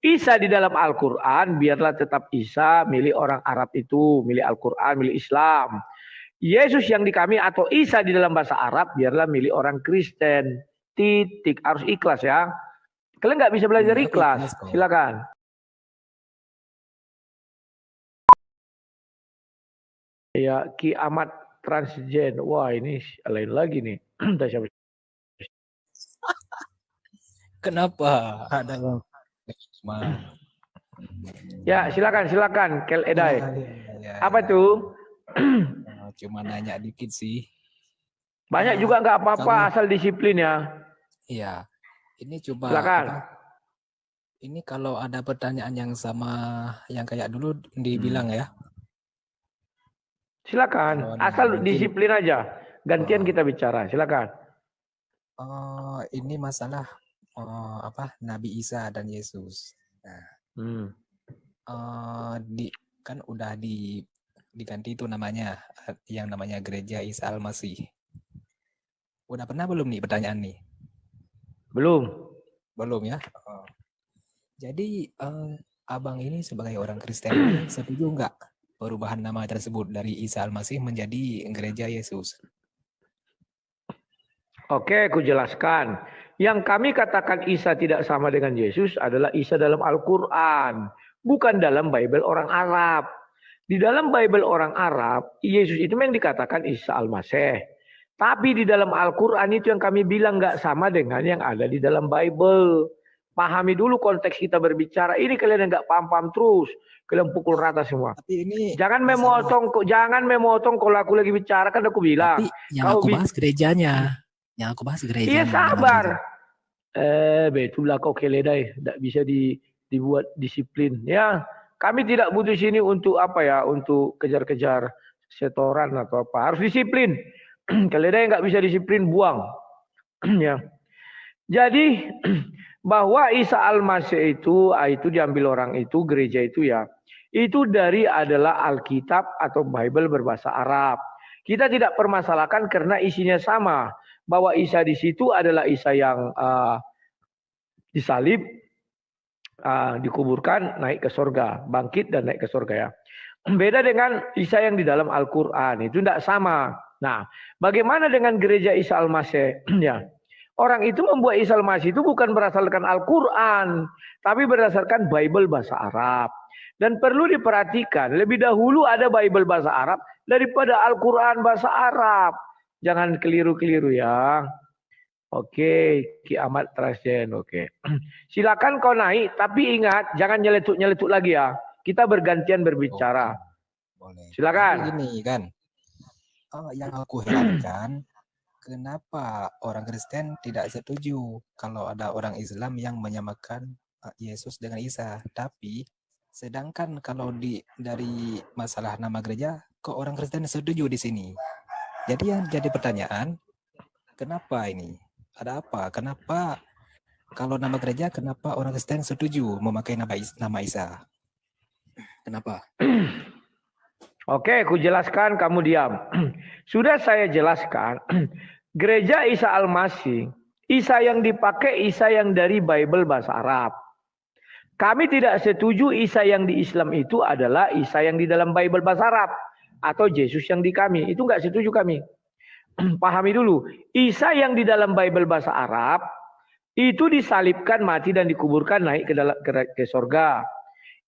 Isa di dalam Al-Quran, biarlah tetap Isa milik orang Arab itu, milik Al-Quran, milik Islam. Yesus yang di kami atau Isa di dalam bahasa Arab, biarlah milik orang Kristen. Titik, harus ikhlas ya. Kalian nggak bisa belajar ikhlas, silakan. Ya, Ki Ahmad Transgen. Wah, ini lain lagi nih. Kenapa? Ada yang ya, silakan, Kel Edai. Ya. Apa tuh? Cuma nanya dikit sih. Banyak juga nggak apa-apa, asal disiplin ya. Iya. Ini coba. Silakan. Ini kalau ada pertanyaan yang sama yang kayak dulu dibilang ya. Silakan, asal disiplin aja. Gantian kita bicara, silakan. Ini masalah Nabi Isa dan Yesus. Nah, kan udah diganti itu namanya, yang namanya Gereja Isa Al-Masih. Udah pernah belum nih pertanyaan nih? Belum ya. Jadi abang ini sebagai orang Kristen setuju nggak perubahan nama tersebut dari Isa Al-Masih menjadi Gereja Yesus? Oke, aku jelaskan. Yang kami katakan Isa tidak sama dengan Yesus adalah Isa dalam Al-Quran, bukan dalam Bible orang Arab. Di dalam Bible orang Arab, Yesus itu memang dikatakan Isa Al-Masih. Tapi di dalam Al-Quran itu yang kami bilang nggak sama dengan yang ada di dalam Bible. Pahami dulu konteks kita berbicara. Ini kalian yang nggak paham-paham terus. Kalian pukul rata semua. Tapi ini jangan memotong kalau aku lagi bicara, kan aku bilang. Tapi yang aku bahas gerejanya. Yang aku bahas gerejanya. Iya, sabar. Betulah kau keledai. Tidak bisa dibuat disiplin. Ya, kami tidak butuh sini untuk apa ya? Untuk kejar-kejar setoran atau apa. Harus disiplin. Keledai nggak bisa disiplin, buang. Ya. Jadi bahwa Isa Al-Masih itu diambil orang itu, gereja itu ya, itu dari adalah Alkitab atau Bible berbahasa Arab. Kita tidak permasalahkan karena isinya sama, bahwa Isa di situ adalah Isa yang disalib, dikuburkan, naik ke surga, bangkit dan naik ke surga ya. Beda dengan Isa yang di dalam Al-Quran, itu tidak sama. Nah, bagaimana dengan gereja Isa Al-Masih? Ya. Orang itu membuat Isa Al-Masih itu bukan berdasarkan Al-Quran, tapi berdasarkan Bible bahasa Arab. Dan perlu diperhatikan, lebih dahulu ada Bible bahasa Arab daripada Al-Quran bahasa Arab. Jangan keliru-keliru ya. Oke, Ki Ahmad Transgen, oke. Silakan kau naik, tapi ingat jangan nyeletuk-nyeletuk lagi ya. Kita bergantian berbicara. Boleh. Silakan. Gini kan, yang aku herankan, kenapa orang Kristen tidak setuju kalau ada orang Islam yang menyamakan Yesus dengan Isa, tapi sedangkan kalau dari masalah nama gereja, kok orang Kristen setuju di sini? Jadi yang jadi pertanyaan, kenapa ini? Ada apa? Kenapa kalau nama gereja, kenapa orang Kristen setuju memakai nama Isa? Kenapa? Oke, aku jelaskan, kamu diam. Sudah saya jelaskan, gereja Isa Al-Masih, Isa yang dipakai Isa yang dari Bible bahasa Arab. Kami tidak setuju Isa yang di Islam itu adalah Isa yang di dalam Bible bahasa Arab atau Yesus yang di kami. Itu enggak setuju kami. Pahami dulu, Isa yang di dalam Bible bahasa Arab itu disalibkan, mati dan dikuburkan, naik ke surga.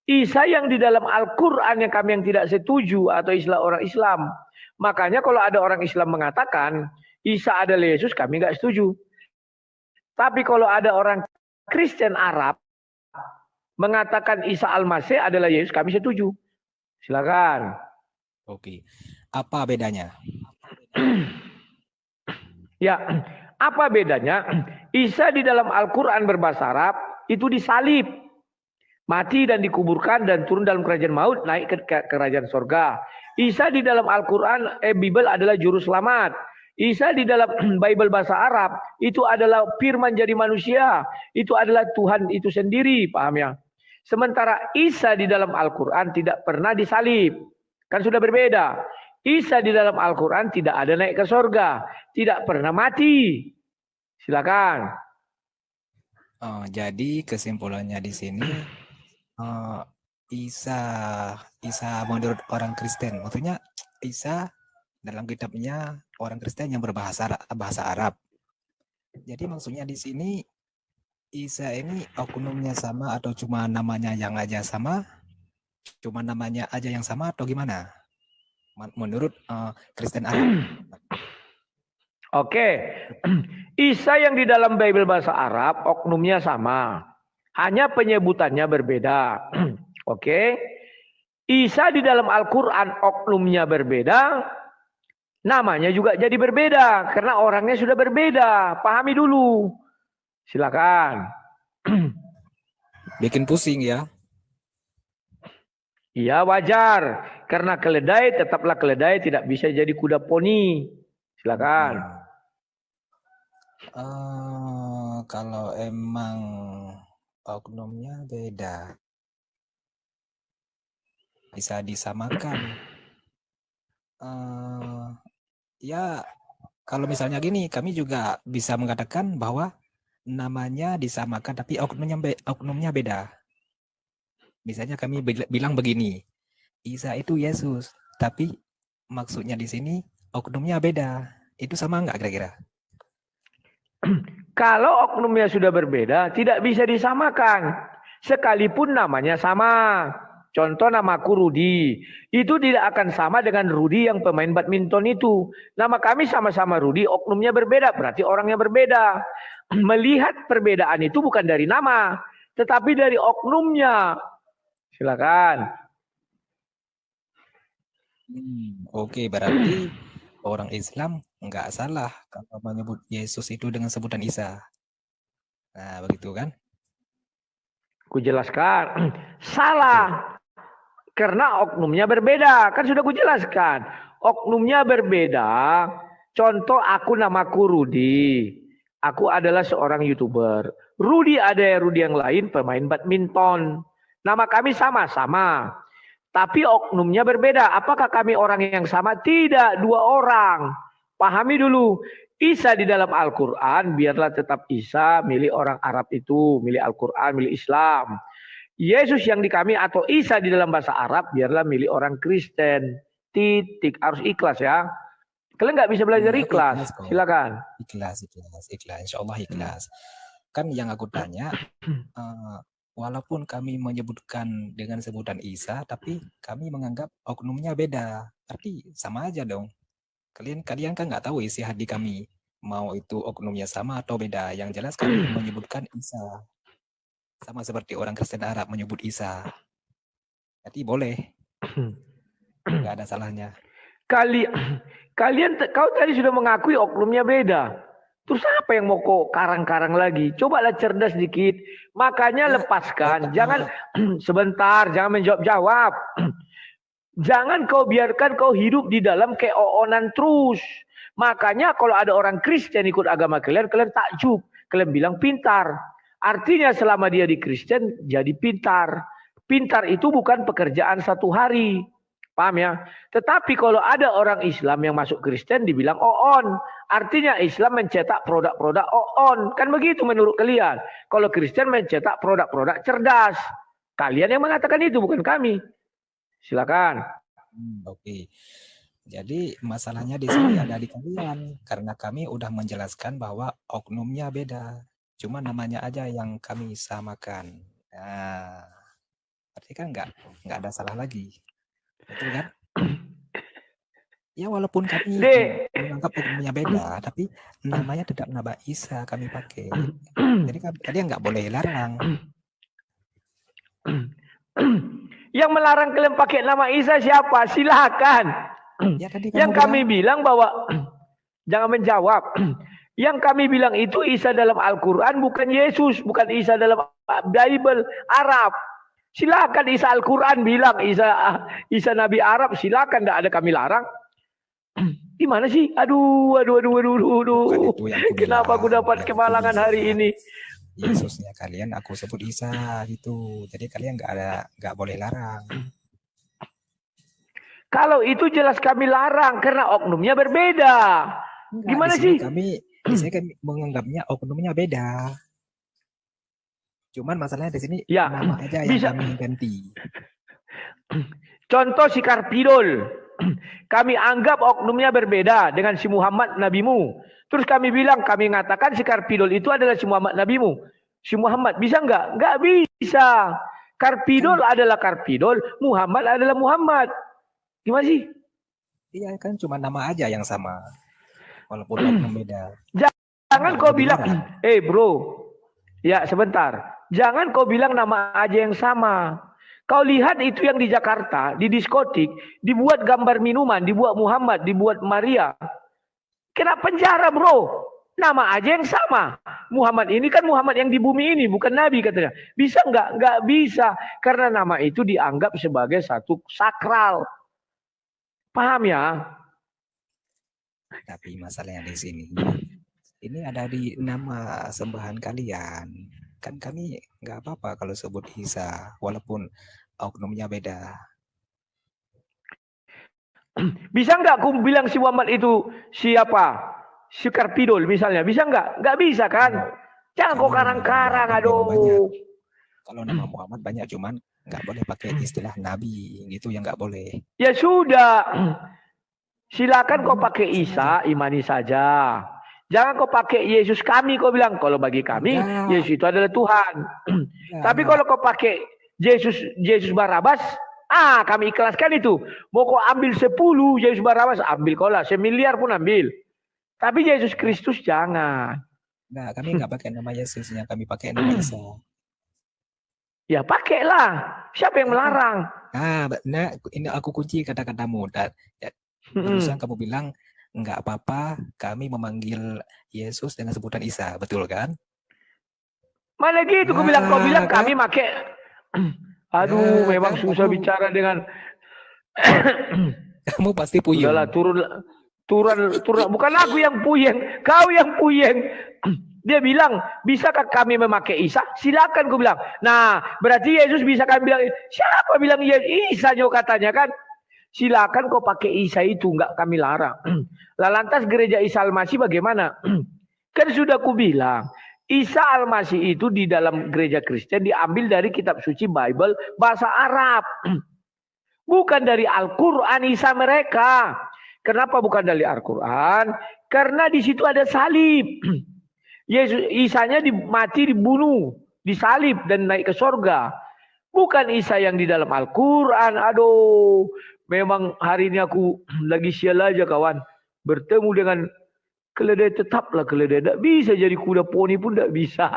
Isa yang di dalam Al-Quran yang kami yang tidak setuju atau istilah orang Islam. Makanya kalau ada orang Islam mengatakan Isa adalah Yesus, kami nggak setuju. Tapi kalau ada orang Kristen Arab mengatakan Isa Al-Masih adalah Yesus, kami setuju. Silakan. Oke. Apa bedanya? Ya, apa bedanya? Isa di dalam Al-Quran berbahasa Arab itu disalib, mati dan dikuburkan dan turun dalam kerajaan maut, naik ke kerajaan sorga. Isa di dalam Al-Quran, Bible adalah juru selamat. Isa di dalam Bible bahasa Arab itu adalah firman jadi manusia. Itu adalah Tuhan itu sendiri, paham ya? Sementara Isa di dalam Al-Quran tidak pernah disalib. Kan sudah berbeda. Isa di dalam Al-Quran tidak ada naik ke sorga. Tidak pernah mati. Silakan. Jadi kesimpulannya di sini eh, Isa Isa menurut orang Kristen, maksudnya Isa dalam kitabnya orang Kristen yang bahasa Arab. Jadi maksudnya di sini Isa ini oknumnya sama atau cuma namanya yang aja sama? Cuma namanya aja yang sama atau gimana? Menurut Kristen Arab. Oke, Isa yang di dalam Bible bahasa Arab oknumnya sama, hanya penyebutannya berbeda. Oke, Isa di dalam Al-Quran oknumnya berbeda, namanya juga jadi berbeda karena orangnya sudah berbeda. Pahami dulu, silakan. Bikin pusing ya. Iya wajar, karena keledai tetaplah keledai, tidak bisa jadi kuda poni. Silakan. Kalau emang oknumnya beda, bisa disamakan. Ya, kalau misalnya gini, kami juga bisa mengatakan bahwa namanya disamakan, tapi oknumnya beda. Misalnya kami bilang begini, Isa itu Yesus, tapi maksudnya di sini oknumnya beda. Itu sama nggak kira-kira? Kalau oknumnya sudah berbeda, tidak bisa disamakan. Sekalipun namanya sama. Contoh namaku Rudi. Itu tidak akan sama dengan Rudi yang pemain badminton itu. Nama kami sama-sama Rudi, oknumnya berbeda. Berarti orangnya berbeda. Melihat perbedaan itu bukan dari nama, tetapi dari oknumnya. Silakan. Oke, berarti orang Islam nggak salah kalau menyebut Yesus itu dengan sebutan Isa. Nah, begitu kan? Kujelaskan. Salah. Karena oknumnya berbeda. Kan sudah kujelaskan. Oknumnya berbeda. Contoh aku namaku Rudi. Aku adalah seorang YouTuber. Rudi ada Rudi yang lain pemain badminton. Nama kami sama-sama. Tapi oknumnya berbeda. Apakah kami orang yang sama? Tidak, dua orang. Pahami dulu. Isa di dalam Al-Quran, biarlah tetap Isa, milik orang Arab itu, milik Al-Quran, milik Islam. Yesus yang di kami atau Isa di dalam bahasa Arab, biarlah milik orang Kristen. Titik, harus ikhlas ya. Kalian nggak bisa belajar ikhlas. Silakan. Ikhlas. Insya Allah ikhlas. Kan yang aku tanya, walaupun kami menyebutkan dengan sebutan Isa, tapi kami menganggap oknumnya beda. Berarti sama aja dong. Kalian kan nggak tahu isi hati kami. Mau itu oknumnya sama atau beda. Yang jelas kami menyebutkan Isa. Sama seperti orang Kristen Arab menyebut Isa. Berarti boleh. Nggak ada salahnya. Kau tadi sudah mengakui oknumnya beda. Terus apa yang mau kok karang-karang lagi? Cobalah cerdas dikit. Makanya lepaskan. Jangan sebentar, jangan menjawab-jawab. Jangan kau biarkan kau hidup di dalam keoonan terus. Makanya kalau ada orang Kristen ikut agama kalian, kalian takjub. Kalian bilang pintar. Artinya selama dia di Kristen jadi pintar. Pintar itu bukan pekerjaan satu hari. Paham ya? Tetapi kalau ada orang Islam yang masuk Kristen dibilang oon. Artinya Islam mencetak produk-produk oon. Kan begitu menurut kalian. Kalau Kristen mencetak produk-produk cerdas. Kalian yang mengatakan itu bukan kami. Silakan. Oke. Jadi masalahnya di sini ada di kalian. Karena kami udah menjelaskan bahwa oknumnya beda. Cuma namanya aja yang kami samakan. Nah, berarti kan nggak ada salah lagi. Betul kan? Ya walaupun kami menganggap oknumnya beda, tapi namanya tetap nama Isa kami pakai. Jadi kalian nggak boleh larang. Yang melarang kalian pakai nama Isa siapa? Silakan. Ya, yang kami bilang bahwa jangan menjawab. Yang kami bilang itu Isa dalam Al-Quran bukan Yesus, bukan Isa dalam Bible Arab. Silakan Isa Al-Quran bilang Isa Nabi Arab, silakan, tidak ada kami larang. Gimana sih? Aduh. Kenapa aku dapat kemalangan hari ini? Yesusnya kalian aku sebut Isa gitu. Jadi kalian nggak boleh larang. Kalau itu jelas kami larang karena oknumnya berbeda. Gimana sih? Kami menganggapnya oknumnya beda. Cuman masalahnya di sini Ya, nama aja yang bisa. kami ganti. Contoh si Karpidol. Kami anggap oknumnya berbeda dengan si Muhammad nabimu. Terus kami bilang, kami mengatakan si Karpidol itu adalah si Muhammad nabimu. Si Muhammad bisa nggak? Nggak bisa. Karpidol adalah Karpidol, Muhammad adalah Muhammad. Gimana sih? Iya kan cuma nama aja yang sama. Walaupun oknum beda. Jangan kau bilang, bro. Ya sebentar. Jangan kau bilang nama aja yang sama. Kau lihat itu yang di Jakarta, di diskotik, dibuat gambar minuman, dibuat Muhammad, dibuat Maria. Kena penjara, bro. Nama aja yang sama. Muhammad ini kan Muhammad yang di bumi ini, bukan Nabi katanya. Bisa nggak? Nggak bisa. Karena nama itu dianggap sebagai satu sakral. Paham ya? Tapi masalahnya di sini, ini ada di nama sembahan kalian. Kan kami nggak apa-apa kalau sebut Isa, walaupun oknumnya beda. Bisa nggak aku bilang si Muhammad itu siapa? Si Karpidol misalnya. Bisa nggak? Nggak bisa kan? Jangan kok karang-karang, aduh. Kalau nama Muhammad banyak, cuman nggak boleh pakai istilah Nabi, gitu yang nggak boleh. Ya sudah. Silakan kau pakai Isa, imani saja. Jangan kau pakai Yesus kami, kau bilang. Kalau bagi kami, Yesus itu adalah Tuhan. Tapi kalau kau pakai Yesus Barabas, kami ikhlaskan itu. Mau kau ambil 10 Yesus Barabas, ambil kau lah. 1 miliar pun ambil. Tapi Yesus Kristus jangan. Nah, kami nggak pakai nama Yesusnya, kami pakai nama Isa. Ya pakailah. Siapa yang melarang? Nah, ini aku kunci kata-katamu. Barusan kamu bilang nggak apa-apa kami memanggil Yesus dengan sebutan Isa, betul kan? Mana gitu kau bilang kami pakai. Aduh, memang susah bicara dengan. Kamu pasti puyeng. Udahlah, turun. Bukan aku yang puyeng, kau yang puyeng. Dia bilang, bisakah kami memakai Isa? Silakan, aku bilang. Nah, berarti Yesus bisa kami bilang, siapa bilang Isa katanya kan? Silakan kau pakai Isa itu, nggak kami larang. Lah lantas gereja Isa Al-Masih bagaimana? Kan sudah aku bilang, Isa Al-Masih itu di dalam gereja Kristen diambil dari kitab suci Bible bahasa Arab. Bukan dari Al-Quran Isa mereka. Kenapa bukan dari Al-Quran? Karena di situ ada salib. Yesus Isanya mati, dibunuh, disalib dan naik ke sorga. Bukan Isa yang di dalam Al-Quran. Aduh, memang hari ini aku lagi sial aja kawan. Bertemu dengan keledai, tetaplah keledai. Tidak bisa jadi kuda poni pun tidak bisa.